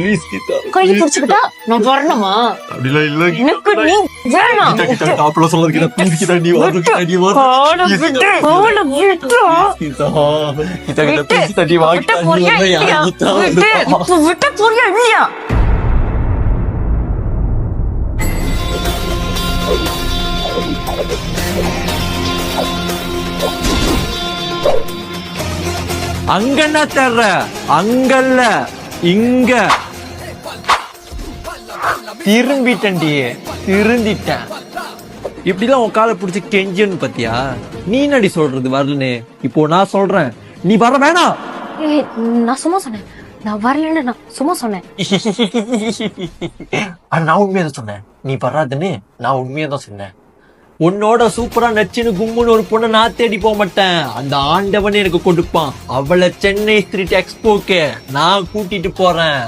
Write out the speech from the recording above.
Please Geetha. கை பிடிச்சுக்கிட்டா நான் வரணுமா? அப்படிலாம் இல்ல. எனக்கு நீ வேணாம். கீதா அப்பலாம் சொல்லாத கீதா. ப்ளீஸ் கீதா நீ வா. நீ வா. காலை விட்டு, காலை விட்டு. கீதா கீதா கீதா ப்ளீஸ் கீதா நீ வா. விட்டு போறியா இல்லையா? விட்டு, இப்ப விட்டு போறியா இல்லையா? அங்கன்னா தர்ற அங்கல்ல இங்க திரும்பிட்டேன்டி, திருந்திட்டேன். இப்படிலாம் உன் காலை பிடிச்சி கெஞ்சுன்னு பாத்தியா? நீ என்னடி சொல்றது வரலன்னு? இப்போ நான் சொல்றேன், நீ வர வேணாம். ஏய், நான் சும்மா சொன்னேன். நான் வரலன்னு நான் சும்மா சொன்னேன். ஆனா நான் உண்மையா தான் சொன்னேன், நீ வராதுன்னு நான் உண்மையா தான் சொன்னேன். உன்னோட சூப்பரா நச்சுன்னு கும்முன்னு ஒரு பொண்ணை நான் தேடி போக மாட்டேன். அந்த ஆண்டவன் எனக்கு கொடுப்பான். அவளை சென்னை ஸ்ட்ரீட் எக்ஸ்போக்கு நான் கூட்டிட்டு போறேன்.